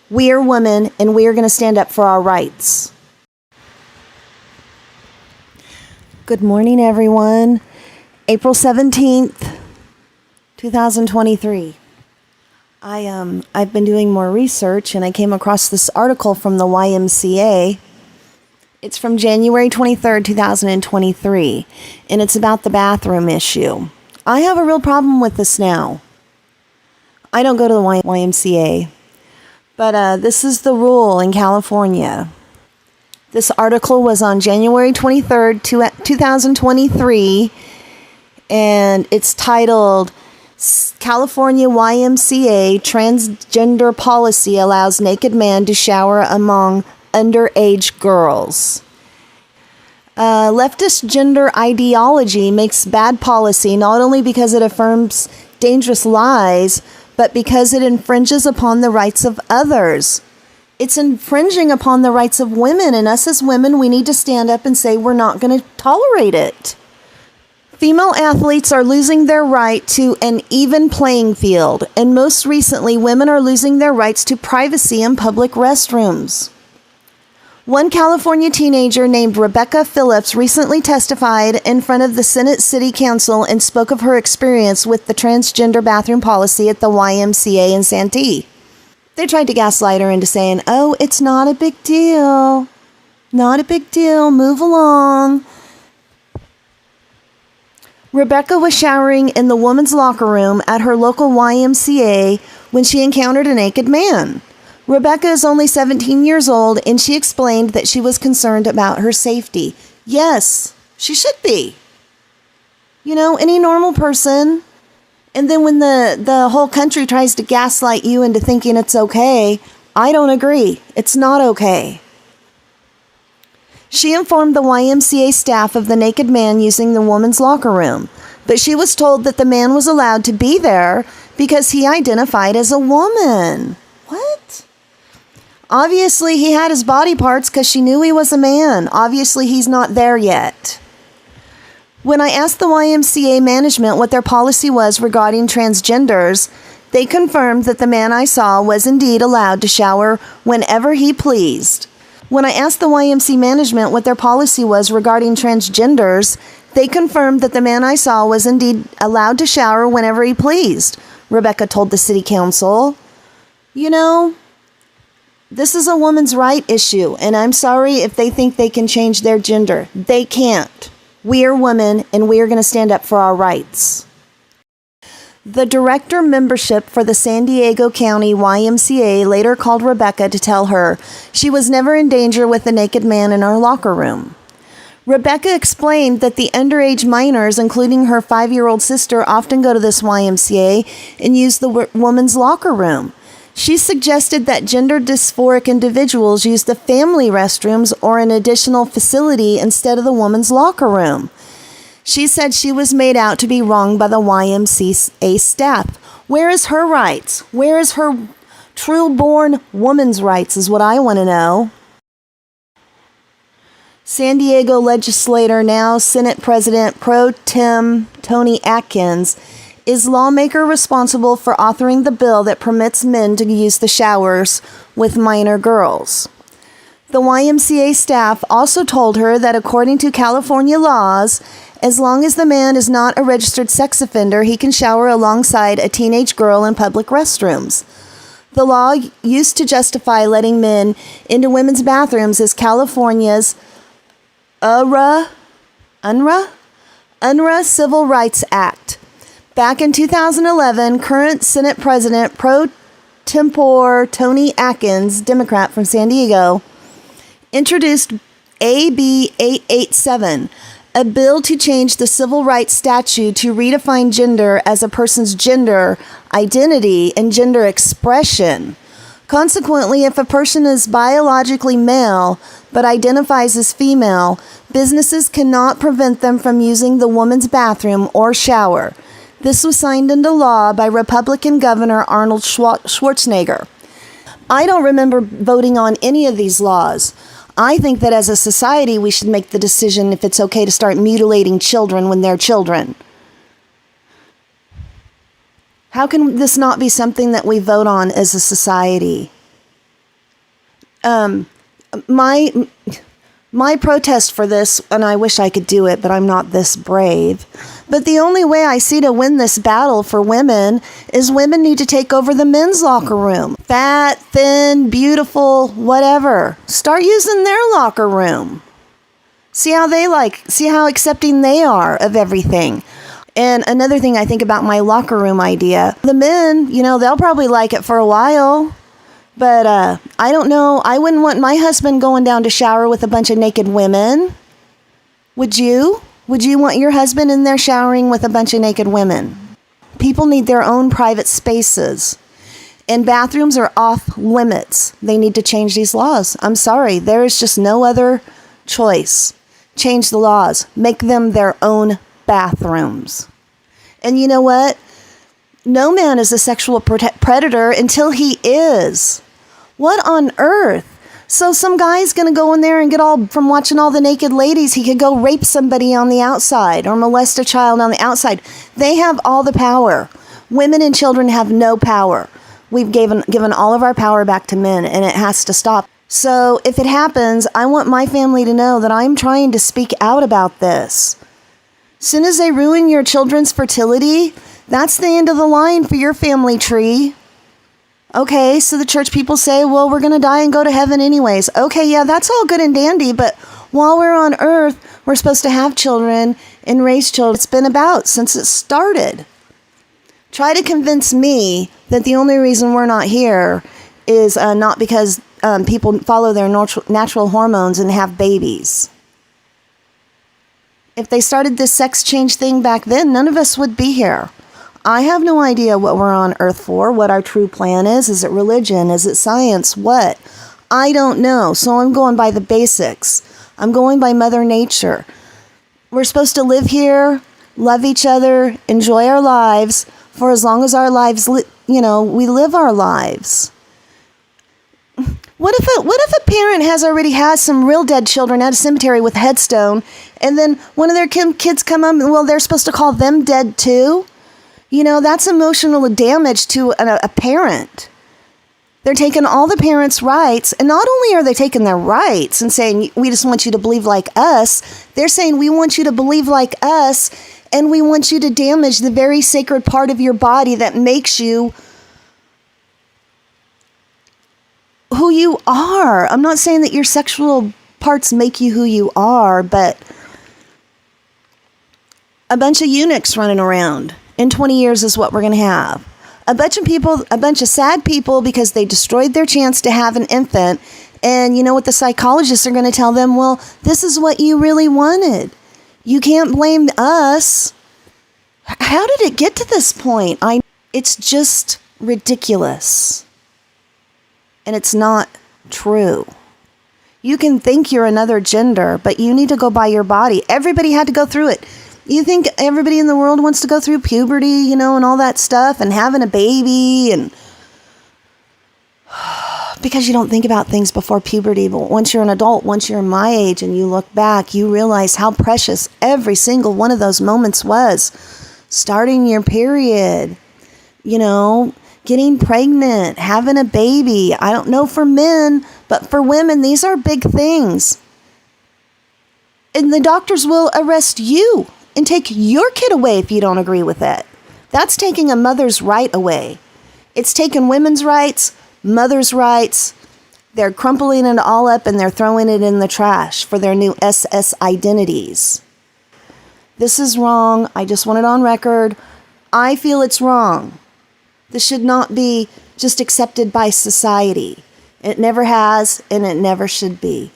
We are women, and we are going to stand up for our rights. Good morning, everyone. April 17th, 2023. I've been doing more research, and I came across this article from the Y.m.c.a. It's from January 23rd, 2023, and it's about the bathroom issue. I have a real problem with this now. I don't go to the Y.m.c.a., but this is the rule in California. This article was on January 23rd, 2023, and it's titled, California Y.m.c.a. Transgender Policy Allows Naked Man to Shower Among Underage Girls. Leftist gender ideology makes bad policy not only because it affirms dangerous lies, but because it infringes upon the rights of others. It's infringing upon the rights of women, and us as women, we need to stand up and say we're not going to tolerate it. Female athletes are losing their right to an even playing field, and most recently, women are losing their rights to privacy in public restrooms. One California teenager named Rebecca Phillips recently testified in front of the Senate City Council and spoke of her experience with the transgender bathroom policy at the Y.m.c.a. in Santee. They tried to gaslight her into saying, "Oh, it's not a big deal. Not a big deal. Move along." Rebecca was showering in the women's locker room at her local Y.m.c.a. when she encountered a naked man. Rebecca is only 17 years old, and she explained that she was concerned about her safety. Yes, she should be. You know, any normal person. And then when the whole country tries to gaslight you into thinking it's okay, I don't agree. It's not okay. She informed the Y.m.c.a. staff of the naked man using the woman's locker room, but she was told that the man was allowed to be there because he identified as a woman. What? Obviously, he had his body parts because she knew he was a man. Obviously, he's not there yet. When I asked the Y.m.c.a. management what their policy was regarding transgenders, they confirmed that the man I saw was indeed allowed to shower whenever he pleased. When I asked the Y.m.c.a. management what their policy was regarding transgenders, they confirmed that the man I saw was indeed allowed to shower whenever he pleased, Rebecca told the city council. You know, this is a woman's right issue, and I'm sorry if they think they can change their gender. They can't. We are women, and we are going to stand up for our rights. The director membership for the San Diego County Y.m.c.a. later called Rebecca to tell her she was never in danger with a naked man in our locker room. Rebecca explained that the underage minors, including her 5-year-old sister, often go to this Y.m.c.a. and use the woman's locker room. She suggested that gender dysphoric individuals use the family restrooms or an additional facility instead of the woman's locker room. She said she was made out to be wrong by the Y.m.c.a. staff. Where is her rights? Where is her true-born woman's rights is what I want to know. San Diego legislator, now Senate President Pro Tem Tony Atkins, is lawmaker responsible for authoring the bill that permits men to use the showers with minor girls. The Y.m.c.a. staff also told her that according to California laws, as long as the man is not a registered sex offender, he can shower alongside a teenage girl in public restrooms. The law used to justify letting men into women's bathrooms as California's UNRRA Civil Rights Act. Back in 2011, current Senate President Pro Tempore Tony Atkins, Democrat from San Diego, introduced AB 887, a bill to change the civil rights statute to redefine gender as a person's gender identity and gender expression. Consequently, if a person is biologically male but identifies as female, businesses cannot prevent them from using the woman's bathroom or shower. This was signed into law by Republican Governor Arnold Schwarzenegger. I don't remember voting on any of these laws. I think that as a society, we should make the decision if it's okay to start mutilating children when they're children. How can this not be something that we vote on as a society? my my protest for this, and I wish I could do it, but I'm not this brave. But the only way I see to win this battle for women is women need to take over the men's locker room. Fat, thin, beautiful, whatever. Start using their locker room. See how accepting they are of everything. And another thing I think about my locker room idea, the men, they'll probably like it for a while. But I don't know. I wouldn't want my husband going down to shower with a bunch of naked women. Would you? Would you want your husband in there showering with a bunch of naked women? People need their own private spaces. And bathrooms are off limits. They need to change these laws. I'm sorry. There is just no other choice. Change the laws. Make them their own bathrooms. And you know what? No man is a sexual predator until he is. What on earth? So some guy's going to go in there and get all, from watching all the naked ladies, he could go rape somebody on the outside or molest a child on the outside. They have all the power. Women and children have no power. We've given all of our power back to men, and it has to stop. So if it happens, I want my family to know that I'm trying to speak out about this. As soon as they ruin your children's fertility, that's the end of the line for your family tree. Okay, so the church people say, well, we're going to die and go to heaven anyways. Okay, yeah, that's all good and dandy, but while we're on earth, we're supposed to have children and raise children. It's been about since it started. Try to convince me that the only reason we're not here is not because people follow their natural hormones and have babies. If they started this sex change thing back then, none of us would be here. I have no idea what we're on earth for, what our true plan is. Is it religion? Is it science? What? I don't know. So I'm going by the basics. I'm going by Mother Nature. We're supposed to live here, love each other, enjoy our lives for as long as our lives, we live our lives. What if a parent already has some real dead children at a cemetery with a headstone, and then one of their kids come up, and, well, they're supposed to call them dead too? That's emotional damage to a parent. They're taking all the parents' rights, and not only are they taking their rights and saying, we just want you to believe like us, they're saying, we want you to believe like us, and we want you to damage the very sacred part of your body that makes you who you are. I'm not saying that your sexual parts make you who you are, but a bunch of eunuchs running around in 20 years is what we're going to have. A bunch of sad people because they destroyed their chance to have an infant. And you know what the psychologists are going to tell them? Well, this is what you really wanted. You can't blame us. How did it get to this point? It's just ridiculous. And it's not true. You can think you're another gender, but you need to go by your body. Everybody had to go through it. You think everybody in the world wants to go through puberty, and all that stuff, and having a baby, and because you don't think about things before puberty. But once you're an adult, once you're my age, and you look back, you realize how precious every single one of those moments was. Starting your period, getting pregnant, having a baby. I don't know for men, but for women, these are big things. And the doctors will arrest you and take your kid away if you don't agree with it. That's taking a mother's right away. It's taking women's rights, mother's rights. They're crumpling it all up and they're throwing it in the trash for their new SS identities. This is wrong. I just want it on record. I feel it's wrong. This should not be just accepted by society. It never has, and it never should be.